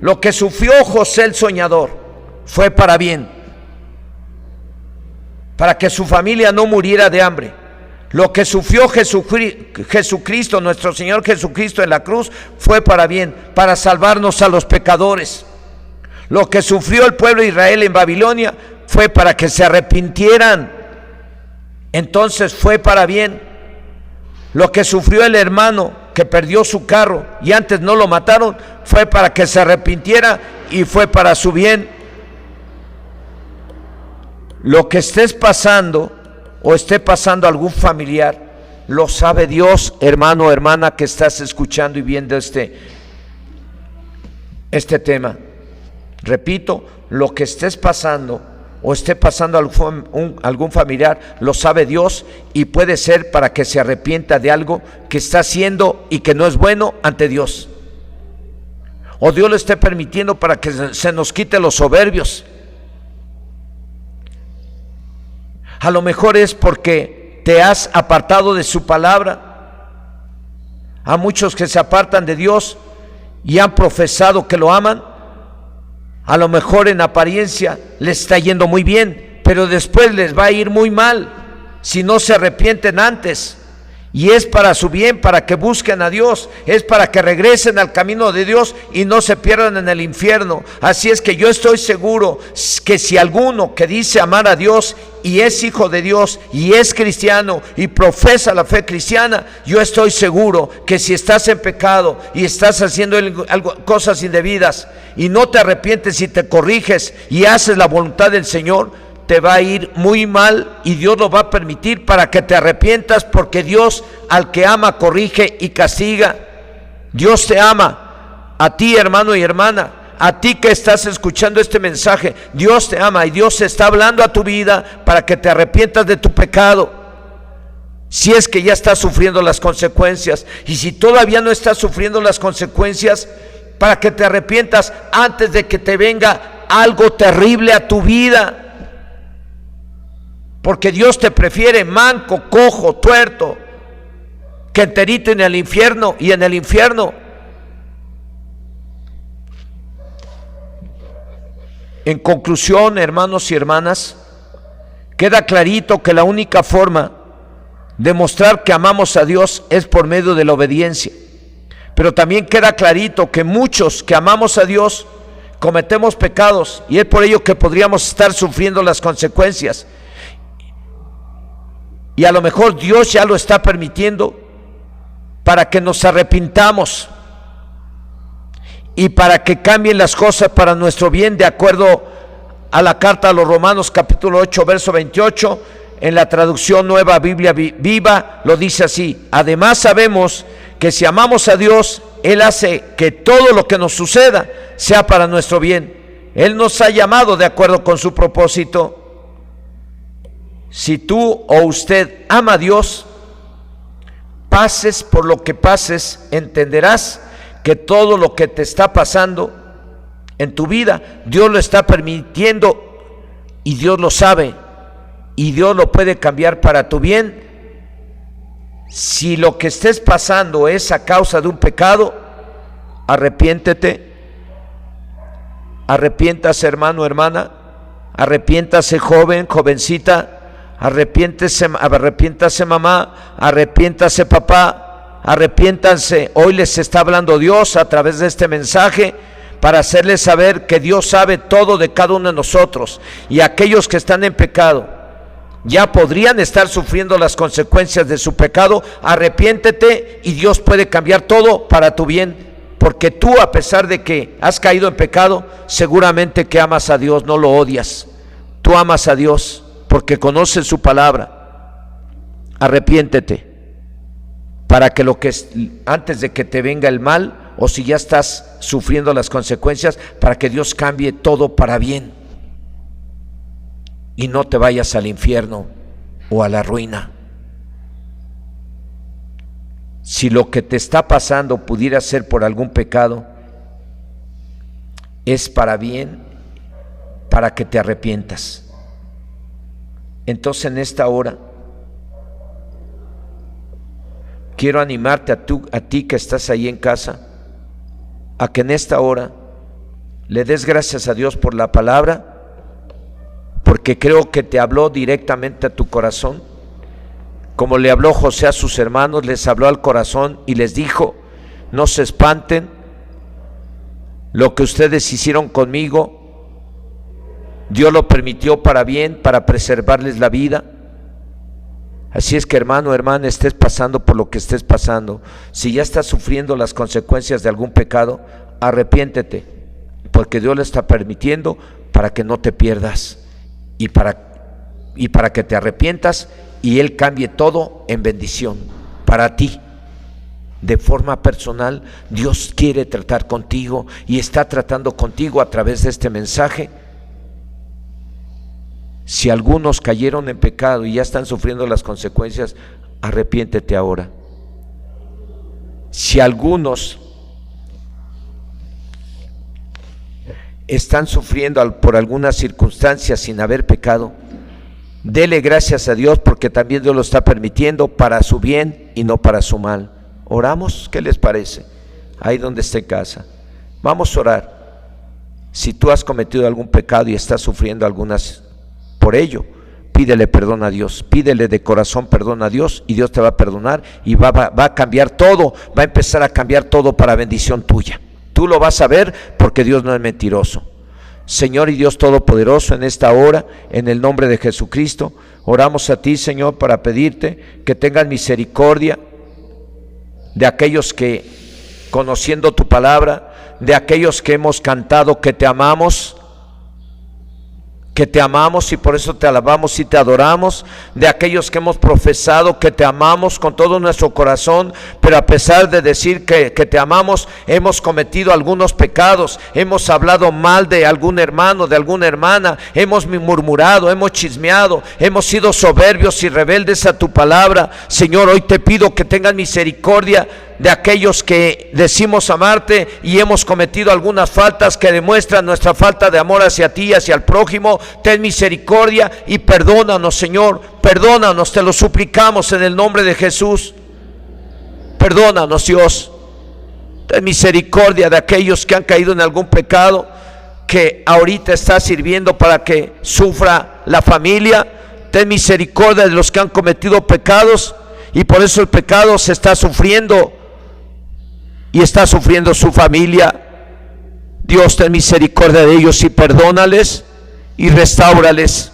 Lo que sufrió José el soñador fue para bien, para que su familia no muriera de hambre. Lo que sufrió Jesucristo, nuestro Señor Jesucristo en la cruz, fue para bien, para salvarnos a los pecadores. Lo que sufrió el pueblo de Israel en Babilonia fue para que se arrepintieran. Entonces fue para bien. Lo que sufrió el hermano que perdió su carro y antes no lo mataron, fue para que se arrepintiera y fue para su bien. Lo que estés pasando o esté pasando a algún familiar, lo sabe Dios, hermano o hermana que estás escuchando y viendo este tema. Repito, lo que estés pasando o esté pasando a algún familiar, lo sabe Dios, y puede ser para que se arrepienta de algo que está haciendo y que no es bueno ante Dios. O Dios lo esté permitiendo para que se nos quite los soberbios. A lo mejor es porque te has apartado de su palabra. A muchos que se apartan de Dios y han profesado que lo aman, a lo mejor en apariencia les está yendo muy bien, pero después les va a ir muy mal si no se arrepienten antes. Y es para su bien, para que busquen a Dios, es para que regresen al camino de Dios y no se pierdan en el infierno. Así es que yo estoy seguro que si alguno que dice amar a Dios y es hijo de Dios y es cristiano y profesa la fe cristiana, yo estoy seguro que si estás en pecado y estás haciendo cosas indebidas y no te arrepientes y te corriges y haces la voluntad del Señor, te va a ir muy mal, y Dios lo va a permitir para que te arrepientas, porque Dios al que ama corrige y castiga. Dios te ama, a ti hermano y hermana, a ti que estás escuchando este mensaje, Dios te ama y Dios está hablando a tu vida para que te arrepientas de tu pecado. Si es que ya estás sufriendo las consecuencias, y si todavía no estás sufriendo las consecuencias, para que te arrepientas antes de que te venga algo terrible a tu vida. Porque Dios te prefiere manco, cojo, tuerto, que enterito en el infierno y en el infierno. En conclusión, hermanos y hermanas, queda clarito que la única forma de mostrar que amamos a Dios es por medio de la obediencia. Pero también queda clarito que muchos que amamos a Dios cometemos pecados, y es por ello que podríamos estar sufriendo las consecuencias. Y a lo mejor Dios ya lo está permitiendo para que nos arrepintamos y para que cambien las cosas para nuestro bien, de acuerdo a la carta a los Romanos capítulo 8 verso 28. En la traducción Nueva Biblia Viva lo dice así: además sabemos que si amamos a Dios, Él hace que todo lo que nos suceda sea para nuestro bien. Él nos ha llamado de acuerdo con su propósito. Si tú o usted ama a Dios, pases por lo que pases, entenderás que todo lo que te está pasando en tu vida, Dios lo está permitiendo y Dios lo sabe, y Dios lo puede cambiar para tu bien. Si lo que estés pasando es a causa de un pecado, arrepiéntete, arrepiéntase hermano, hermana, arrepiéntase joven, jovencita, arrepiéntase mamá, arrepiéntase papá, arrepiéntanse. Hoy les está hablando Dios a través de este mensaje para hacerles saber que Dios sabe todo de cada uno de nosotros, y aquellos que están en pecado ya podrían estar sufriendo las consecuencias de su pecado. Arrepiéntete y Dios puede cambiar todo para tu bien, porque tú, a pesar de que has caído en pecado, seguramente que amas a Dios, no lo odias. Tú amas a Dios porque conoces su palabra. Arrepiéntete para que antes de que te venga el mal, o si ya estás sufriendo las consecuencias, para que Dios cambie todo para bien y no te vayas al infierno o a la ruina. Si lo que te está pasando pudiera ser por algún pecado, es para bien, para que te arrepientas. Entonces, en esta hora quiero animarte a ti que estás ahí en casa, a que en esta hora le des gracias a Dios por la palabra, porque creo que te habló directamente a tu corazón, como le habló José a sus hermanos, les habló al corazón y les dijo: no se espanten, lo que ustedes hicieron conmigo, Dios lo permitió para bien, para preservarles la vida. Así es que, hermano, hermana, estés pasando por lo que estés pasando, si ya estás sufriendo las consecuencias de algún pecado, arrepiéntete, porque Dios lo está permitiendo para que no te pierdas, y para que te arrepientas y Él cambie todo en bendición para ti. De forma personal, Dios quiere tratar contigo y está tratando contigo a través de este mensaje. Si algunos cayeron en pecado y ya están sufriendo las consecuencias, arrepiéntete ahora. Si algunos están sufriendo por alguna circunstancia sin haber pecado, dele gracias a Dios, porque también Dios lo está permitiendo para su bien y no para su mal. ¿Oramos? ¿Qué les parece? Ahí donde esté en casa, vamos a orar. Si tú has cometido algún pecado y estás sufriendo por ello, pídele perdón a Dios, pídele de corazón perdón a Dios, y Dios te va a perdonar y va a cambiar todo, va a empezar a cambiar todo para bendición tuya. Tú lo vas a ver, porque Dios no es mentiroso. Señor y Dios Todopoderoso, en esta hora, en el nombre de Jesucristo, oramos a ti, Señor, para pedirte que tengas misericordia de aquellos que, conociendo tu palabra, de aquellos que hemos cantado que te amamos y por eso te alabamos y te adoramos, de aquellos que hemos profesado que te amamos con todo nuestro corazón, pero a pesar de decir que te amamos, hemos cometido algunos pecados, hemos hablado mal de algún hermano, de alguna hermana, hemos murmurado, hemos chismeado, hemos sido soberbios y rebeldes a tu palabra. Señor, hoy te pido que tengas misericordia de aquellos que decimos amarte y hemos cometido algunas faltas que demuestran nuestra falta de amor hacia ti y hacia el prójimo. Ten misericordia y perdónanos, Señor, perdónanos, te lo suplicamos en el nombre de Jesús. Perdónanos, Dios. Ten misericordia de aquellos que han caído en algún pecado que ahorita está sirviendo para que sufra la familia. Ten misericordia de los que han cometido pecados y por eso el pecado se está sufriendo y está sufriendo su familia. Dios, ten misericordia de ellos y perdónales y restáurales.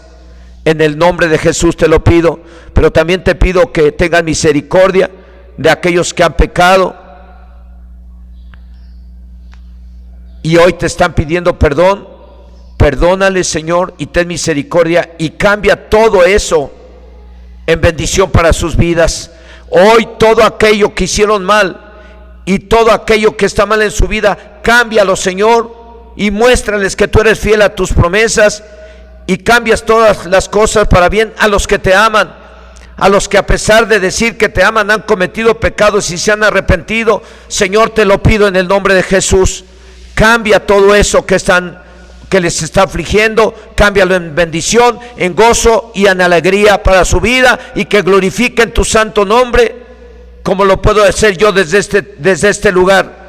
En el nombre de Jesús te lo pido. Pero también te pido que tengas misericordia de aquellos que han pecado y hoy te están pidiendo perdón. Perdónales, Señor, y ten misericordia y cambia todo eso en bendición para sus vidas. Hoy todo aquello que hicieron mal y todo aquello que está mal en su vida, cámbialo, Señor, y muéstrales que tú eres fiel a tus promesas y cambias todas las cosas para bien a los que te aman, a los que a pesar de decir que te aman han cometido pecados y se han arrepentido. Señor, te lo pido en el nombre de Jesús. Cambia todo eso que les está afligiendo, cámbialo en bendición, en gozo y en alegría para su vida, y que glorifiquen tu santo nombre, como lo puedo hacer yo desde este lugar.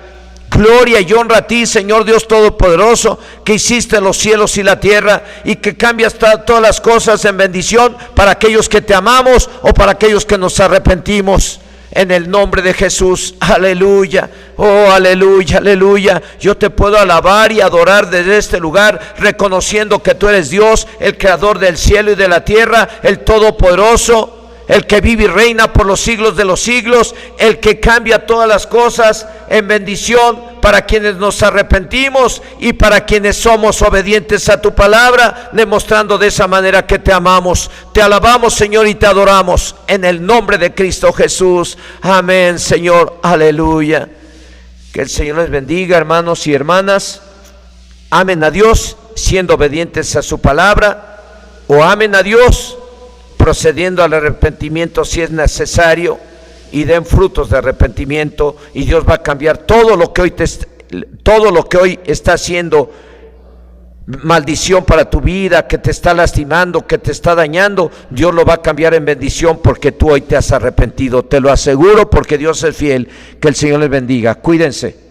Gloria y honra a ti, Señor Dios Todopoderoso, que hiciste los cielos y la tierra, y que cambias todas las cosas en bendición para aquellos que te amamos o para aquellos que nos arrepentimos. en el nombre de Jesús. Aleluya, oh aleluya, aleluya. Yo te puedo alabar y adorar desde este lugar, reconociendo que tú eres Dios, el creador del cielo y de la tierra, el todopoderoso, el que vive y reina por los siglos de los siglos, el que cambia todas las cosas en bendición para quienes nos arrepentimos y para quienes somos obedientes a tu palabra, demostrando de esa manera que te amamos. Te alabamos, Señor, y te adoramos en el nombre de Cristo Jesús. Amén, Señor, aleluya. Que el Señor les bendiga, hermanos y hermanas. Amen a Dios siendo obedientes a su palabra, o amen a Dios procediendo al arrepentimiento si es necesario, y den frutos de arrepentimiento, y Dios va a cambiar todo lo que hoy está haciendo maldición para tu vida, que te está lastimando, que te está dañando. Dios lo va a cambiar en bendición porque tú hoy te has arrepentido. Te lo aseguro, porque Dios es fiel. Que el Señor les bendiga. Cuídense.